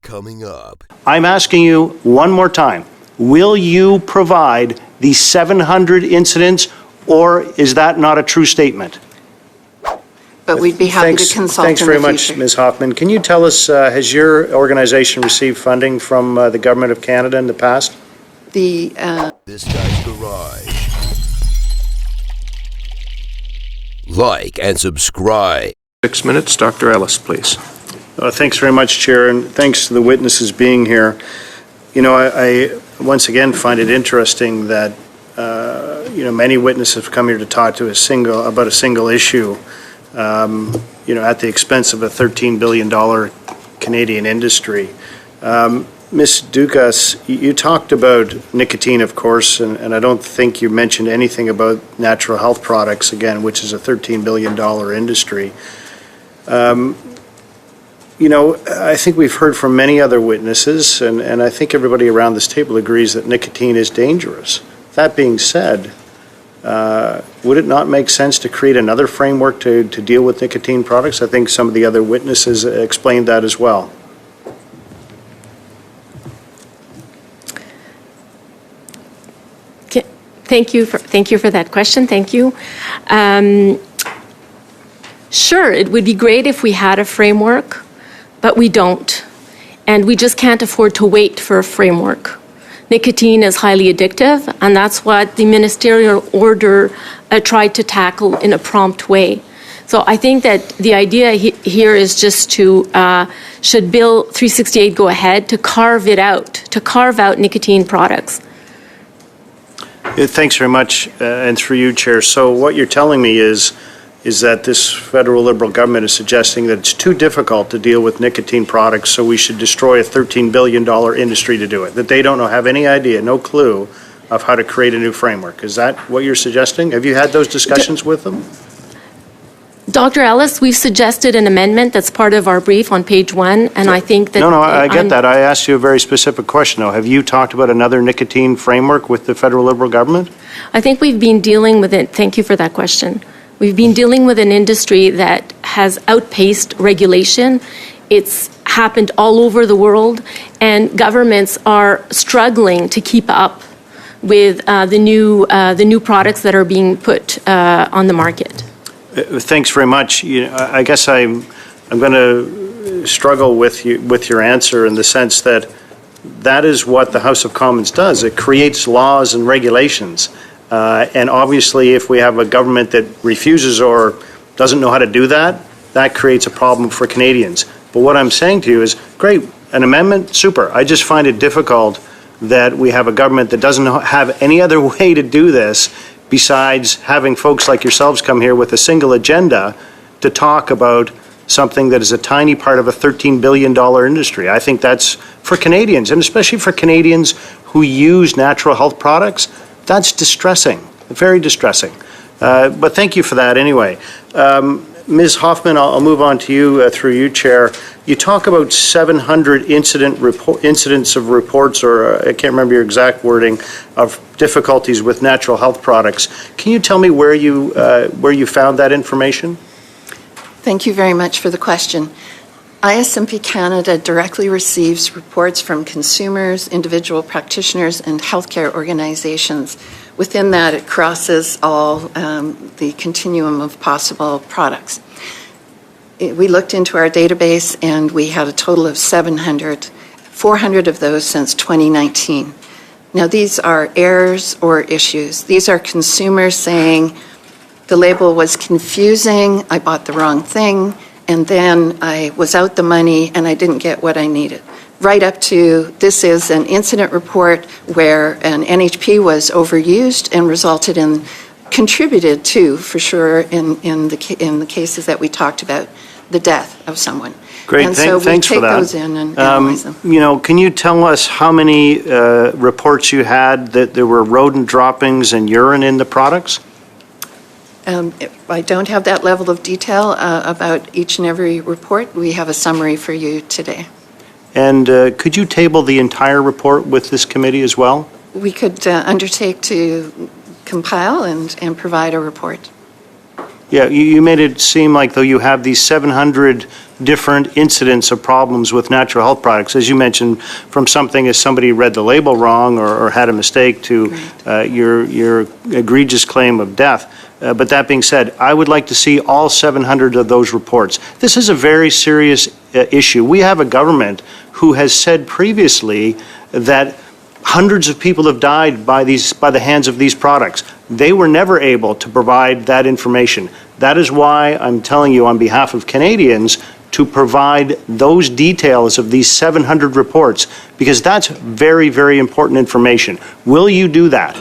coming up. I'm asking you one more time. Will you provide the 700 incidents, or is that not a true statement? But we'd be happy to consult Thanks in very the much, future. Ms. Hoffman. Can you tell us, has your organization received funding from the Government of Canada in the past? The This Guy's Garage. Like and subscribe. 6 minutes. Dr. Ellis, please. Thanks very much, Chair, and thanks to the witnesses being here. You know, I once again find it interesting that, many witnesses have come here to talk to about a single issue, at the expense of a $13 billion Canadian industry. Ms. Dukas, you talked about nicotine, of course, and I don't think you mentioned anything about natural health products, again, which is a $13 billion industry. I think we've heard from many other witnesses, and I think everybody around this table agrees that nicotine is dangerous. That being said, would it not make sense to create another framework to deal with nicotine products? I think some of the other witnesses explained that as well. Thank you for that question. Thank you. Sure, it would be great if we had a framework, but we don't. And we just can't afford to wait for a framework. Nicotine is highly addictive, and that's what the ministerial order tried to tackle in a prompt way. So I think that the idea here is just to, should Bill 368 go ahead, to carve out nicotine products. Thanks very much, and through you, Chair. So what you're telling me is that this federal Liberal government is suggesting that it's too difficult to deal with nicotine products, so we should destroy a $13 billion industry to do it, that they don't have any idea, no clue of how to create a new framework. Is that what you're suggesting? Have you had those discussions with them? Dr. Ellis, we've suggested an amendment that's part of our brief on page 1, and I think that... No, I get that. I asked you a very specific question, though. Have you talked about another nicotine framework with the federal Liberal government? I think we've been dealing with it. Thank you for that question. We've been dealing with an industry that has outpaced regulation. It's happened all over the world, and governments are struggling to keep up with the new products that are being put on the market. Thanks very much. I guess I'm going to struggle with your answer in the sense that is what the House of Commons does. It creates laws and regulations. And obviously, if we have a government that refuses or doesn't know how to do that, that creates a problem for Canadians. But what I'm saying to you is, great, an amendment, super. I just find it difficult that we have a government that doesn't have any other way to do this besides having folks like yourselves come here with a single agenda to talk about something that is a tiny part of a $13 billion industry. I think that's, for Canadians, and especially for Canadians who use natural health products, that's distressing, very distressing. But thank you for that anyway. Ms. Hoffman, I'll move on to you through you, Chair. You talk about 700 incidents of reports, or I can't remember your exact wording, of difficulties with natural health products. Can you tell me where you found that information? Thank you very much for the question. ISMP Canada directly receives reports from consumers, individual practitioners, and healthcare organizations. Within that, it crosses all the continuum of possible products. We looked into our database, and we had a total of 700, 400 of those since 2019. Now, these are errors or issues. These are consumers saying, the label was confusing, I bought the wrong thing, and then I was out the money and I didn't get what I needed. Right up to, this is an incident report where an NHP was overused and contributed to, for sure, in the cases that we talked about, the death of someone. Great, and so thanks for that. we take those in and analyze them. Can you tell us how many reports you had that there were rodent droppings and urine in the products? I don't have that level of detail about each and every report. We have a summary for you today. And could you table the entire report with this committee as well? We could undertake to compile and provide a report. Yeah, you made it seem like though you have these 700 different incidents of problems with natural health products, as you mentioned, from something as somebody read the label wrong or had a mistake to your egregious claim of death. But that being said, I would like to see all 700 of those reports. This is a very serious issue. We have a government who has said previously that hundreds of people have died by the hands of these products. They were never able to provide that information. That is why I'm telling you on behalf of Canadians to provide those details of these 700 reports, because that's very, very important information. Will you do that?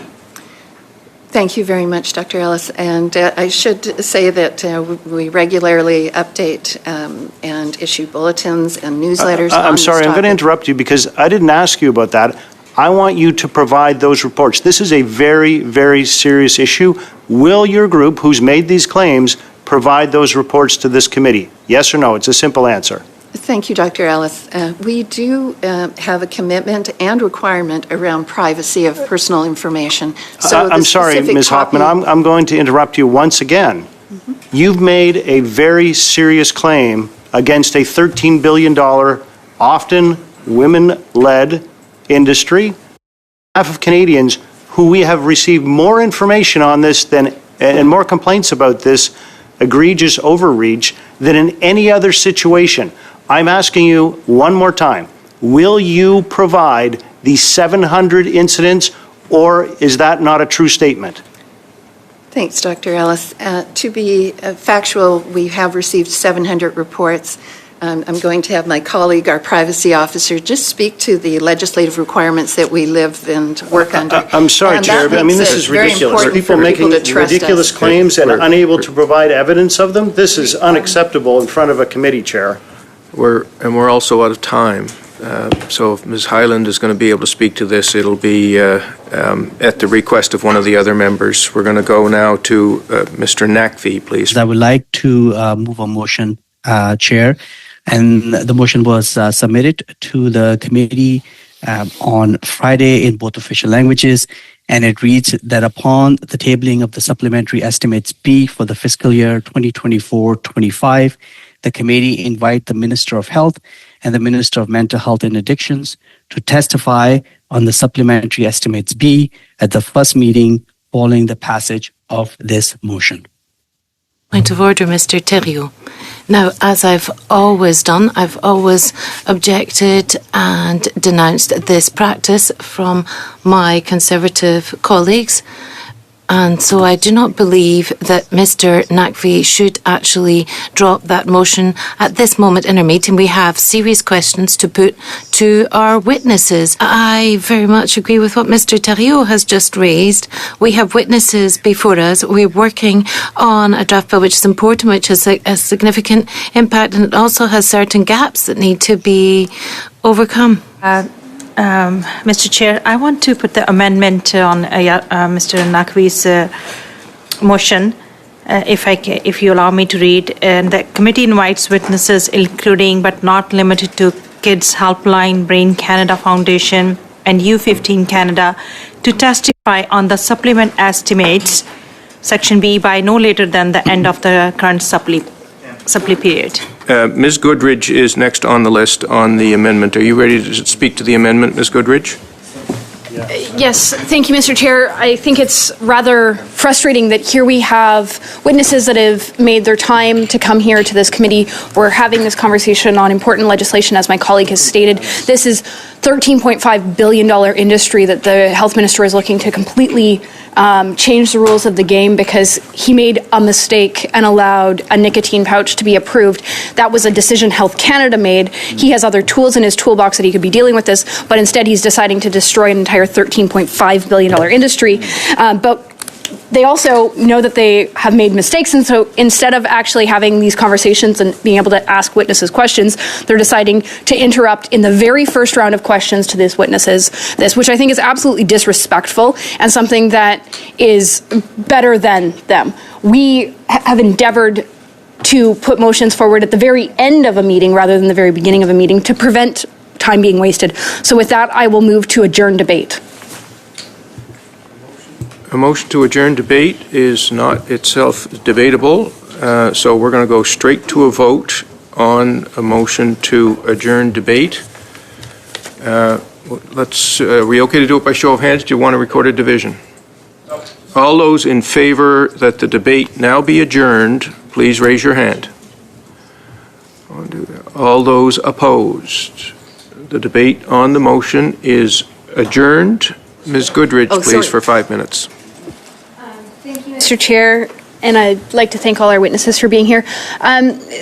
Thank you very much, Dr. Ellis. And I should say that we regularly update and issue bulletins and newsletters. I'm sorry, I'm going to interrupt you because I didn't ask you about that. I want you to provide those reports. This is a very, very serious issue. Will your group, who's made these claims, provide those reports to this committee? Yes or no? It's a simple answer. Thank you, Dr. Ellis. We do have a commitment and requirement around privacy of personal information. So I'm sorry, Ms. Hoffman, I'm going to interrupt you once again. Mm-hmm. You've made a very serious claim against a $13 billion, often women-led industry. Half of Canadians who we have received more information on this than, and more complaints about this egregious overreach than in any other situation. I'm asking you one more time, will you provide the 700 incidents, or is that not a true statement? Thanks, Dr. Ellis. To be factual, we have received 700 reports. I'm going to have my colleague, our privacy officer, just speak to the legislative requirements that we live and work under. I'm sorry, Chair, but I mean, this is ridiculous. People making ridiculous claims and unable to provide evidence of them. This is unacceptable in front of a committee chair. We're also out of time. So if Ms. Hyland is going to be able to speak to this, it'll be at the request of one of the other members. We're going to go now to Mr. Nakvi, please. I would like to move a motion, Chair. And the motion was submitted to the committee on Friday in both official languages. And it reads that upon the tabling of the supplementary estimates B for the fiscal year 2024-25, the committee invite the Minister of Health and the Minister of Mental Health and Addictions to testify on the supplementary estimates B at the first meeting following the passage of this motion. Point of order, Mr. Thériault. Now, as I've always done, I've always objected and denounced this practice from my Conservative colleagues. And so I do not believe that Mr. Nakvi should actually drop that motion at this moment in our meeting. We have serious questions to put to our witnesses. I very much agree with what Mr. Thériault has just raised. We have witnesses before us. We're working on a draft bill which is important, which has a significant impact, and it also has certain gaps that need to be overcome. Mr. Chair, I want to put the amendment on Mr. Nakvi's motion, if you allow me to read. And the committee invites witnesses, including but not limited to Kids Helpline, Brain Canada Foundation, and U15 Canada, to testify on the supplement estimates, Section B, by no later than the end of the current supply period. Ms. Goodridge is next on the list on the amendment. Are you ready to speak to the amendment, Ms. Goodridge? Yes, thank you, Mr. Chair. I think it's rather frustrating that here we have witnesses that have made their time to come here to this committee. We're having this conversation on important legislation, as my colleague has stated. This is $13.5 billion industry that the health minister is looking to completely change the rules of the game because he made a mistake and allowed a nicotine pouch to be approved. That was a decision Health Canada made. He has other tools in his toolbox that he could be dealing with this, but instead he's deciding to destroy an entire $13.5 billion industry. But they also know that they have made mistakes, and so instead of actually having these conversations and being able to ask witnesses questions, they're deciding to interrupt in the very first round of questions to these witnesses, which I think is absolutely disrespectful and something that is better than them. We have endeavored to put motions forward at the very end of a meeting rather than the very beginning of a meeting to prevent time being wasted. So with that, I will move to adjourn debate. A motion to adjourn debate is not itself debatable. So we're going to go straight to a vote on a motion to adjourn debate. Are we okay to do it by show of hands? Do you want a recorded division? No. All those in favor that the debate now be adjourned, please raise your hand. All those opposed. The debate on the motion is adjourned. Ms. Goodridge, please, for 5 minutes. Thank you, Mr. Chair, and I'd like to thank all our witnesses for being here.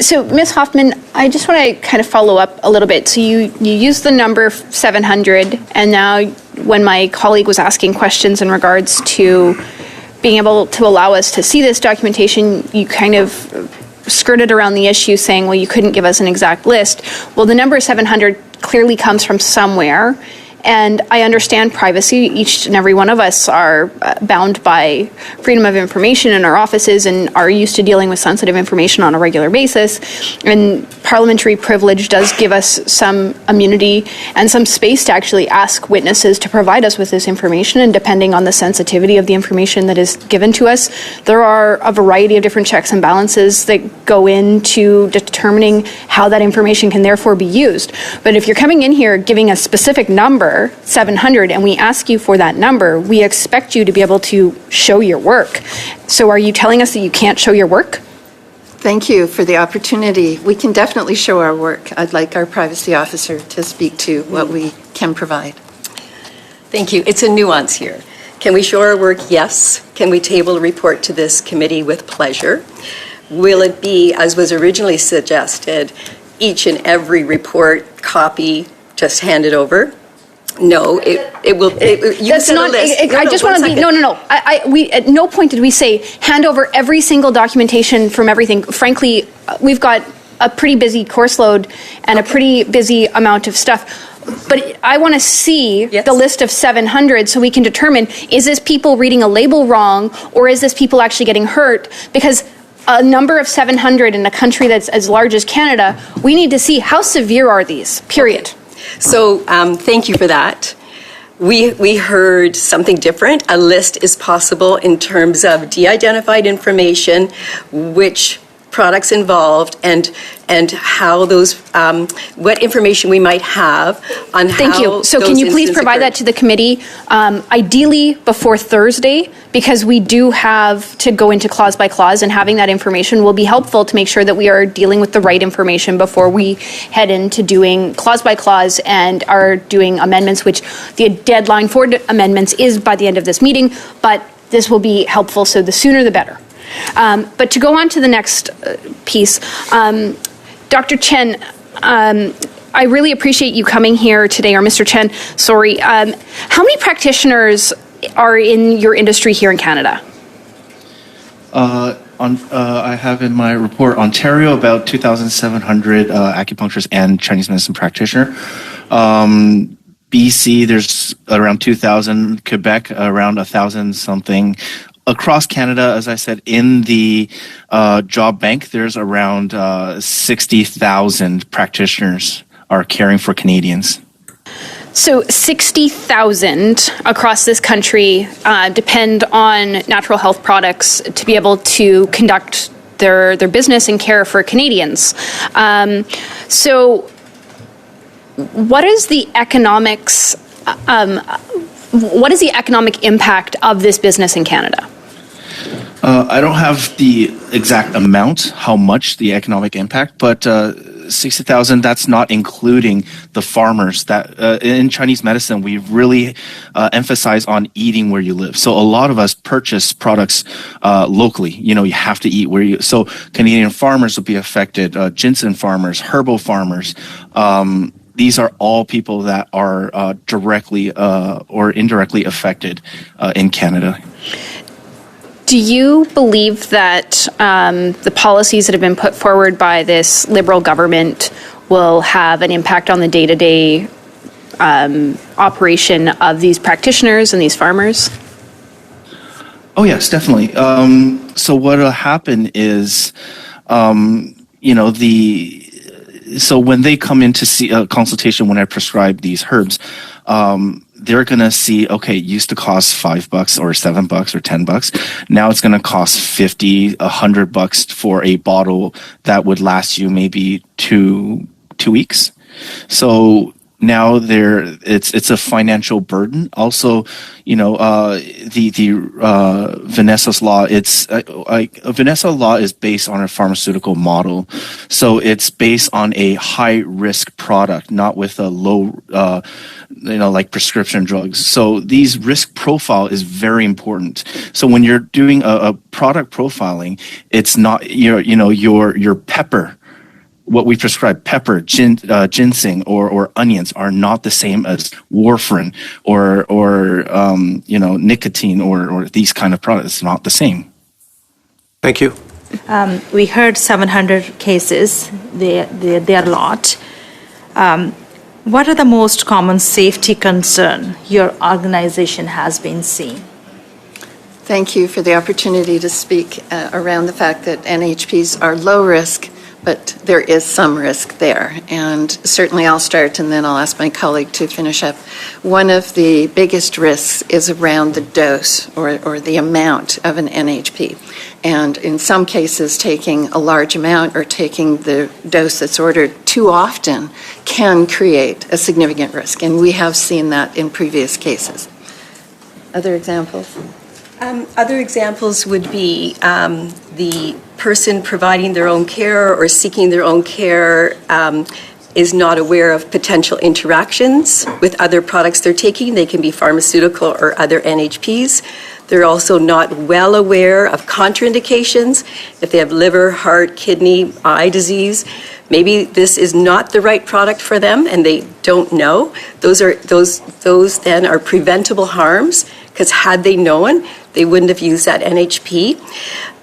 So, Ms. Hoffman, I just want to kind of follow up a little bit. So you used the number 700, and now when my colleague was asking questions in regards to being able to allow us to see this documentation, you kind of skirted around the issue saying, well, you couldn't give us an exact list. Well, the number 700 clearly comes from somewhere. And I understand privacy. Each and every one of us are bound by freedom of information in our offices and are used to dealing with sensitive information on a regular basis. And parliamentary privilege does give us some immunity and some space to actually ask witnesses to provide us with this information. And depending on the sensitivity of the information that is given to us, there are a variety of different checks and balances that go into determining how that information can therefore be used. But if you're coming in here giving a specific number, 700, and we ask you for that number, we expect you to be able to show your work. So are you telling us that you can't show your work? Thank you for the opportunity. We can definitely show our work. I'd like our privacy officer to speak to what we can provide. Thank you. It's a nuance here. Can we show our work? Yes. Can we table a report to this committee? With pleasure. Will it be, as was originally suggested, each and every report copy just handed over? No, it will. That's not. I just want to be. No. We at no point did we say hand over every single documentation from everything. Frankly, we've got a pretty busy course load and a pretty busy amount of stuff. But I want to see the list of 700 so we can determine, is this people reading a label wrong or is this people actually getting hurt? Because a number of 700 in a country that's as large as Canada, we need to see how severe are these, period. Okay. So thank you for that. We heard something different. A list is possible in terms of de-identified information, which products involved, and how those, what information we might have on how. Thank you. So can you please provide that to the committee, ideally before Thursday, because we do have to go into clause by clause, and having that information will be helpful to make sure that we are dealing with the right information before we head into doing clause by clause and are doing amendments, which the deadline for amendments is by the end of this meeting, but this will be helpful, so the sooner the better. But to go on to the next piece, Dr. Chen, I really appreciate you coming here today, or Mr. Chen, sorry. How many practitioners are in your industry here in Canada? I have in my report Ontario about 2,700 acupuncturists and Chinese medicine practitioner. BC, there's around 2,000. Quebec, around 1,000 something. Across Canada, as I said, in the job bank, there's around 60,000 practitioners are caring for Canadians. So 60,000 across this country depend on natural health products to be able to conduct their business and care for Canadians. So what is the economics? What is the economic impact of this business in Canada? I don't have the exact amount, how much the economic impact, but 60,000, that's not including the farmers. That in Chinese medicine, we really emphasize on eating where you live. So a lot of us purchase products locally. You know, you have to eat where you. So Canadian farmers will be affected. Ginseng farmers, herbal farmers. These are all people that are directly or indirectly affected in Canada. Do you believe that the policies that have been put forward by this Liberal government will have an impact on the day-to-day operation of these practitioners and these farmers? Oh, yes, definitely. So what will happen is, so when they come in to see a consultation when I prescribe these herbs, they're going to see, okay, it used to cost $5 or $7 or $10. Now it's going to cost $50, $100 for a bottle that would last you maybe two weeks. So now it's a financial burden. Also, the Vanessa's law, it's Vanessa law is based on a pharmaceutical model. So it's based on a high risk product, not with a low, like prescription drugs. So these risk profile is very important. So when you're doing a product profiling, it's not your pepper. What we prescribe, pepper, ginseng, or onions are not the same as warfarin or nicotine or these kind of products. It's not the same. Thank you. We heard 700 cases. They are a lot. What are the most common safety concern your organization has been seeing? Thank you for the opportunity to speak around the fact that NHPs are low risk, but there is some risk there. And certainly I'll start and then I'll ask my colleague to finish up. One of the biggest risks is around the dose or the amount of an NHP. And in some cases, taking a large amount or taking the dose that's ordered too often can create a significant risk. And we have seen that in previous cases. Other examples? Other examples would be the person providing their own care or seeking their own care is not aware of potential interactions with other products they're taking. They can be pharmaceutical or other NHPs. They're also not well aware of contraindications. If they have liver, heart, kidney, eye disease, maybe this is not the right product for them and they don't know. Those then are preventable harms, because had they known, they wouldn't have used that NHP.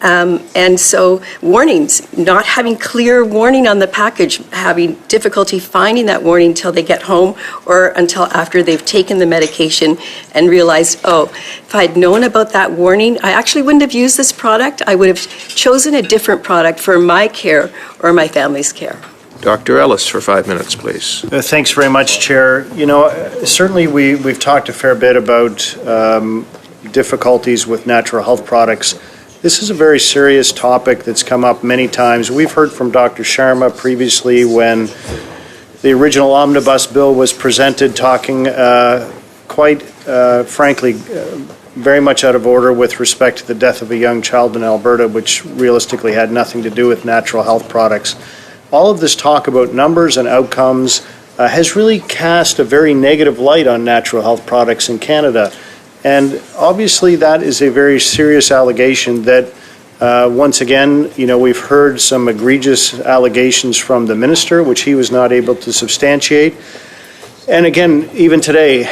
And so warnings, not having clear warning on the package, having difficulty finding that warning until they get home or until after they've taken the medication and realized, oh, if I'd known about that warning, I actually wouldn't have used this product. I would have chosen a different product for my care or my family's care. Dr. Ellis, for 5 minutes, please. Thanks very much, Chair. Certainly we've talked a fair bit about difficulties with natural health products. This is a very serious topic that's come up many times. We've heard from Dr. Sharma previously when the original omnibus bill was presented, talking quite frankly very much out of order with respect to the death of a young child in Alberta, which realistically had nothing to do with natural health products. All of this talk about numbers and outcomes has really cast a very negative light on natural health products in Canada. And obviously that is a very serious allegation that, once again, we've heard some egregious allegations from the minister, which he was not able to substantiate. And again, even today,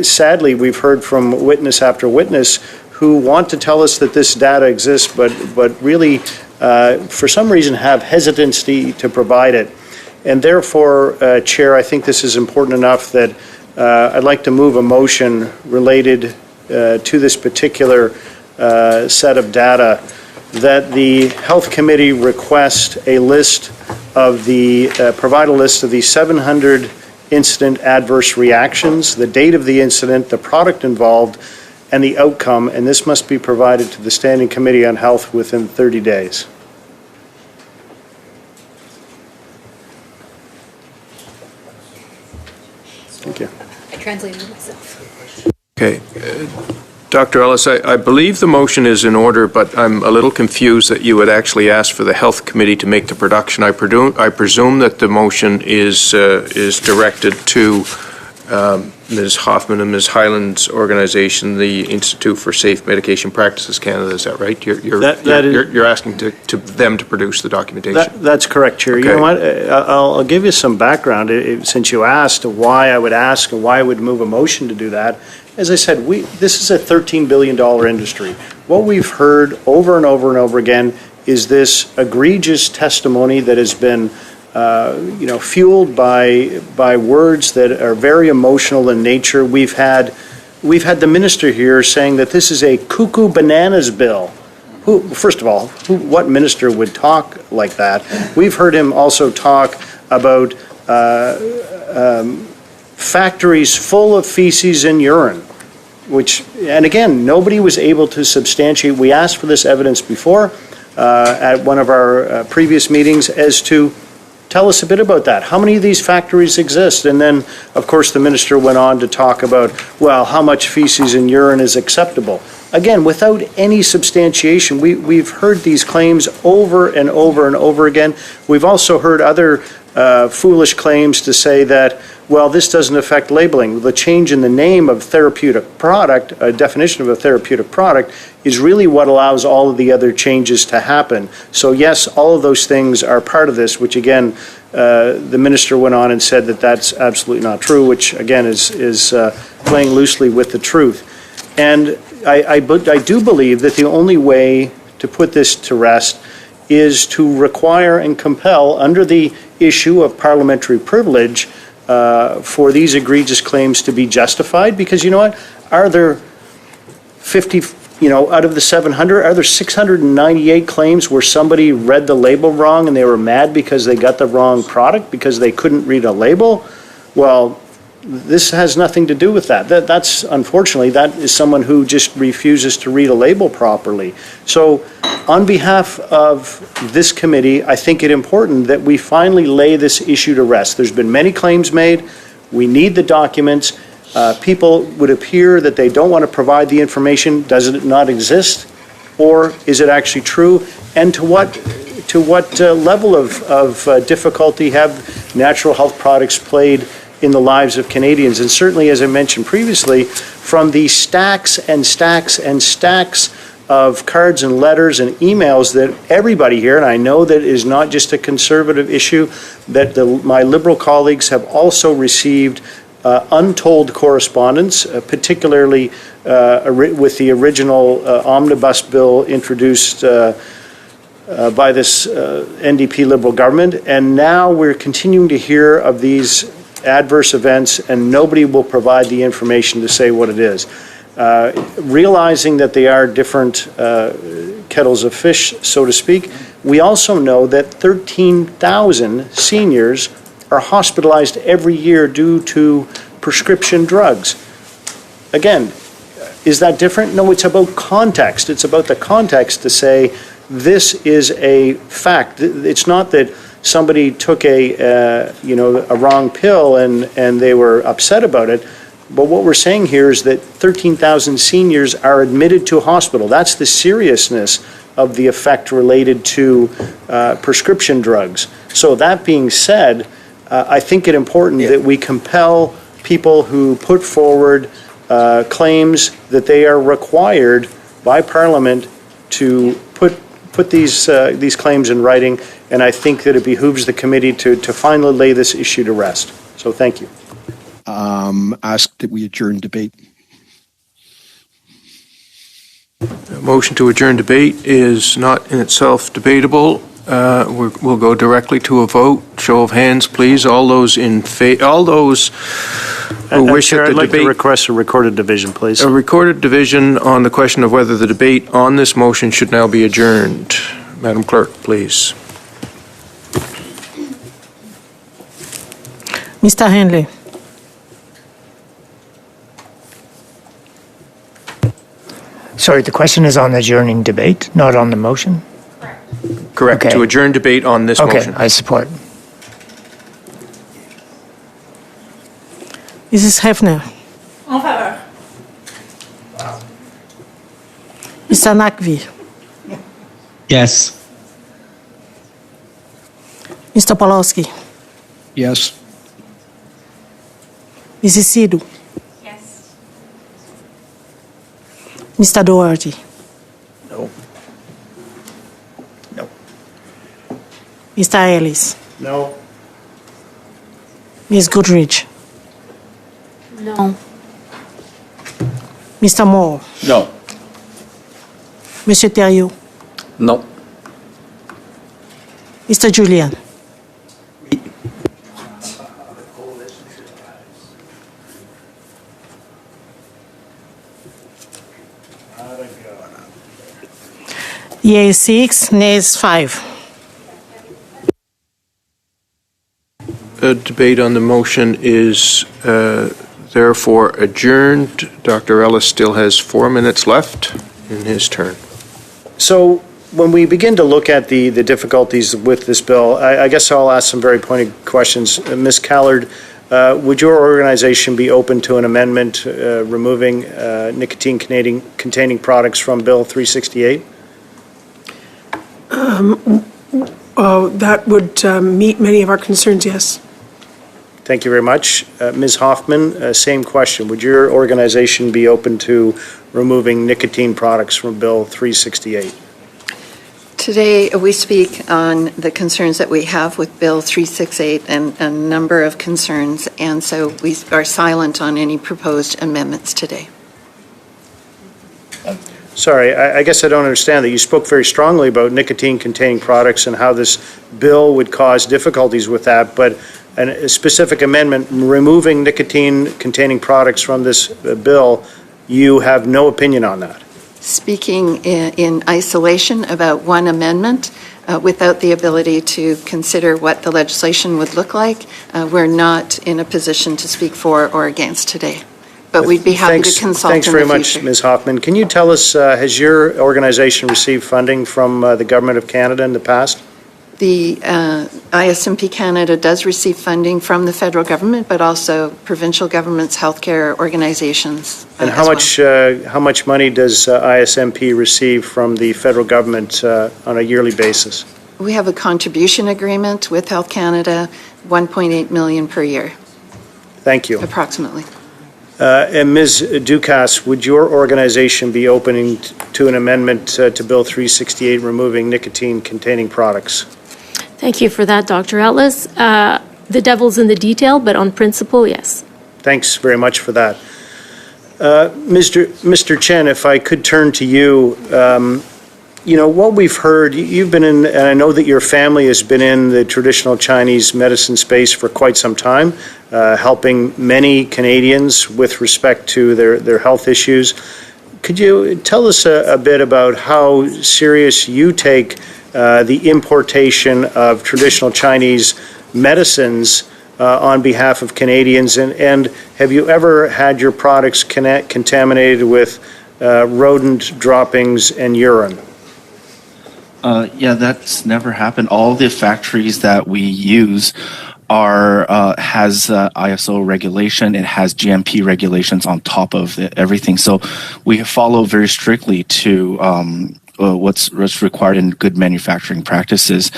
sadly, we've heard from witness after witness who want to tell us that this data exists, but really, for some reason, have hesitancy to provide it. And therefore, Chair, I think this is important enough that I'd like to move a motion related to this particular set of data, that the Health Committee request a list of provide a list of the 700 incident adverse reactions, the date of the incident, the product involved, and the outcome, and this must be provided to the Standing Committee on Health within 30 days. Thank you. I translated it myself. Okay. Dr. Ellis, I believe the motion is in order, but I'm a little confused that you would actually ask for the Health Committee to make the production. I presume that the motion is directed to Ms. Hoffman and Ms. Hyland's organization, the Institute for Safe Medication Practices Canada. Is that right? You're asking to them to produce the documentation. That's correct, Chair. Okay. You know what? I'll give you some background since you asked why I would ask and why I would move a motion to do that. As I said, this is a $13 billion industry. What we've heard over and over and over again is this egregious testimony that has been fueled by words that are very emotional in nature. We've had the minister here saying that this is a cuckoo bananas bill. First of all, what minister would talk like that? We've heard him also talk about factories full of feces and urine, and again, nobody was able to substantiate. We asked for this evidence before at one of our previous meetings as to tell us a bit about that. How many of these factories exist? And then, of course, the minister went on to talk about, well, how much feces and urine is acceptable. Again, without any substantiation, we've heard these claims over and over and over again. We've also heard other foolish claims to say that, well, this doesn't affect labeling. The change in the name of therapeutic product, a definition of a therapeutic product, is really what allows all of the other changes to happen. So yes, all of those things are part of this, which again, the minister went on and said that that's absolutely not true, which again is playing loosely with the truth. And I do believe that the only way to put this to rest is to require and compel, under the issue of parliamentary privilege, for these egregious claims to be justified. Because you know what? Are there 50, out of the 700, are there 698 claims where somebody read the label wrong and they were mad because they got the wrong product because they couldn't read a label? Well, this has nothing to do with that. That's unfortunately, that is someone who just refuses to read a label properly. So on behalf of this committee, I think it important that we finally lay this issue to rest. There's been many claims made. We need the documents. People would appear that they don't want to provide the information. Does it not exist? Or is it actually true? And to what level of difficulty have natural health products played in the lives of Canadians? And certainly, as I mentioned previously, from the stacks and stacks and stacks of cards and letters and emails that everybody here, and I know that is not just a Conservative issue, that my Liberal colleagues have also received untold correspondence, particularly with the original omnibus bill introduced by this NDP Liberal government. And now we're continuing to hear of these adverse events, and nobody will provide the information to say what it is. Realizing that they are different kettles of fish, so to speak, we also know that 13,000 seniors are hospitalized every year due to prescription drugs. Again, is that different? No, it's about context. It's about the context to say this is a fact. It's not that somebody took a wrong pill and they were upset about it. But what we're saying here is that 13,000 seniors are admitted to a hospital. That's the seriousness of the effect related to prescription drugs. So that being said, I think it important that we compel people who put forward claims that they are required by Parliament to put these claims in writing, and I think that it behooves the committee to finally lay this issue to rest. So thank you. Ask that we adjourn debate. A motion to adjourn debate is not in itself debatable. We'll go directly to a vote. Show of hands, please. All those in favor, all those who wish Chair, that the I'd like debate. to request a recorded division, please. A recorded division on the question of whether the debate on this motion should now be adjourned. Madam Clerk, please. Mr. Henley. Sorry, the question is on adjourning debate, not on the motion? Correct. Okay. To adjourn debate on this motion. Okay, I support. Mrs. Hefner. En faveur. Mr. Nakvi. Yes. Mr. Polowski. Yes. Mrs. Sidhu. Yes. Mr. Doherty. No. No. Mr. Ellis. No. Ms. Goodrich. No. Mr. Moore. No. Monsieur Thériault. No. Mr. Julian. Yeas 6, nays 5. The debate on the motion is therefore adjourned. Dr. Ellis still has 4 minutes left in his turn. So when we begin to look at the difficulties with this bill, I guess I'll ask some very pointed questions. Ms. Callard, would your organization be open to an amendment removing nicotine-containing products from Bill 368? That would meet many of our concerns, yes. Thank you very much. Ms. Hoffman, same question. Would your organization be open to removing nicotine products from Bill 368? Today, we speak on the concerns that we have with Bill 368 and a number of concerns, and so we are silent on any proposed amendments today. Sorry, I guess I don't understand that. You spoke very strongly about nicotine-containing products and how this bill would cause difficulties with that, but a specific amendment removing nicotine-containing products from this bill, you have no opinion on that? Speaking in isolation about one amendment without the ability to consider what the legislation would look like, we're not in a position to speak for or against today. But we'd be happy to consult in the future. Thanks very much, Ms. Hoffman. Can you tell us, has your organization received funding from the Government of Canada in the past? The ISMP Canada does receive funding from the federal government, but also provincial governments, healthcare organizations. And how much money does ISMP receive from the federal government on a yearly basis? We have a contribution agreement with Health Canada, $1.8 million per year. Thank you. Approximately. And Ms. Ducasse, would your organization be opening to an amendment to Bill 368 removing nicotine-containing products? Thank you for that, Dr. Ellis. The devil's in the detail, but on principle, yes. Thanks very much for that. Mr. Chen, if I could turn to you, what we've heard, you've been in, and I know that your family has been in the traditional Chinese medicine space for quite some time, helping many Canadians with respect to their health issues. Could you tell us a bit about how serious you take the importation of traditional Chinese medicines on behalf of Canadians, and have you ever had your products contaminated with rodent droppings and urine? Yeah, that's never happened. All the factories that we use has ISO regulation. It has GMP regulations on top of everything. So we follow very strictly to what's required in good manufacturing practices.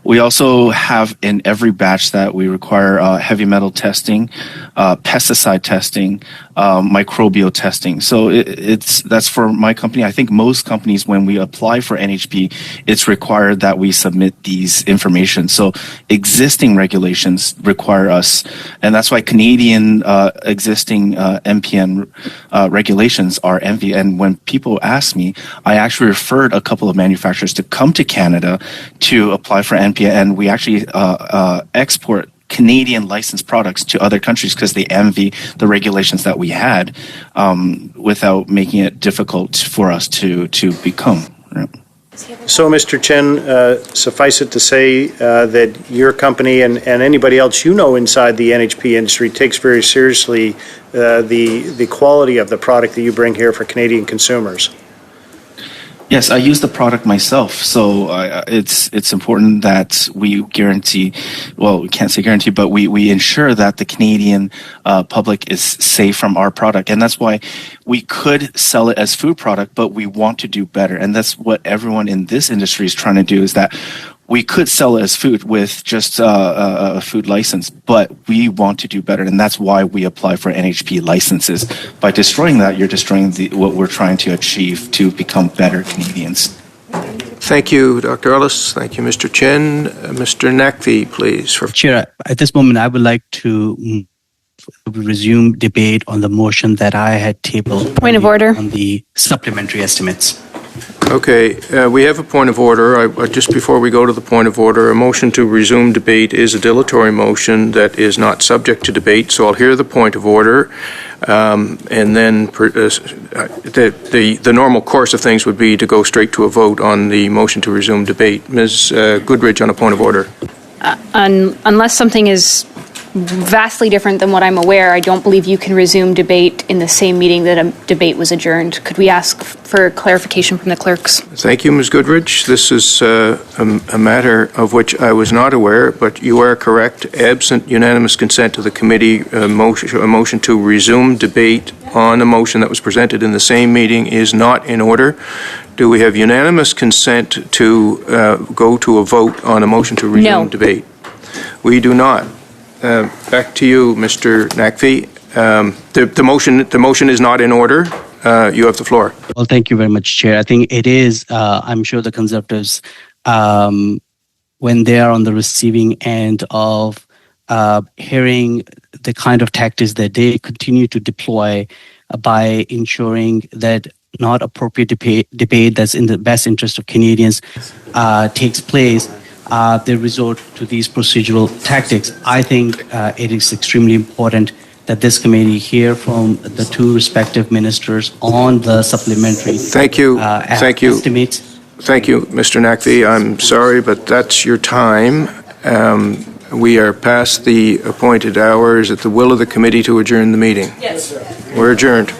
We also have in every batch that we require heavy metal testing, pesticide testing, microbial testing. So that's for my company. I think most companies, when we apply for NHP, it's required that we submit these information. So existing regulations require us, and that's why Canadian existing MPN regulations are envy. And when people ask me, I actually referred a couple of manufacturers to come to Canada to apply for NPN, and we actually export Canadian licensed products to other countries because they envy the regulations that we had without making it difficult for us to become. Right? So, Mr. Chen, suffice it to say that your company and anybody else you know inside the NHP industry takes very seriously the quality of the product that you bring here for Canadian consumers. Yes, I use the product myself, so it's important that we guarantee, well, we can't say guarantee, but we ensure that the Canadian public is safe from our product. And that's why we could sell it as food product, but we want to do better. And that's what everyone in this industry is trying to do, is that we could sell it as food with just a food license, but we want to do better, and that's why we apply for NHP licenses. By destroying that, you're destroying what we're trying to achieve to become better Canadians. Thank you, Dr. Ellis. Thank you, Mr. Chen. Mr. Nakvi, please. Chair, at this moment, I would like to resume debate on the motion that I had tabled. Point of order. On the supplementary estimates. Okay, we have a point of order. Just before we go to the point of order, a motion to resume debate is a dilatory motion that is not subject to debate, so I'll hear the point of order, and then the normal course of things would be to go straight to a vote on the motion to resume debate. Ms. Goodridge on a point of order. Unless something is vastly different than what I'm aware, I don't believe you can resume debate in the same meeting that a debate was adjourned. Could we ask for clarification from the clerks? Thank you, Ms. Goodrich. This is a matter of which I was not aware, but you are correct. Absent unanimous consent to the committee, a motion to resume debate on a motion that was presented in the same meeting is not in order. Do we have unanimous consent to go to a vote on a motion to resume debate? We do not. Back to you, Mr. Nakvi. The motion is not in order. You have the floor. Well, thank you very much, Chair. I think it is, I'm sure the Conservatives, when they are on the receiving end of hearing the kind of tactics that they continue to deploy by ensuring that not appropriate debate that's in the best interest of Canadians takes place, they resort to these procedural tactics. I think it is extremely important that this committee hear from the two respective ministers on the supplementary estimates. Thank you, Mr. Nakvi. I'm sorry, but that's your time. We are past the appointed hours at the will of the committee to adjourn the meeting. Yes. We're adjourned.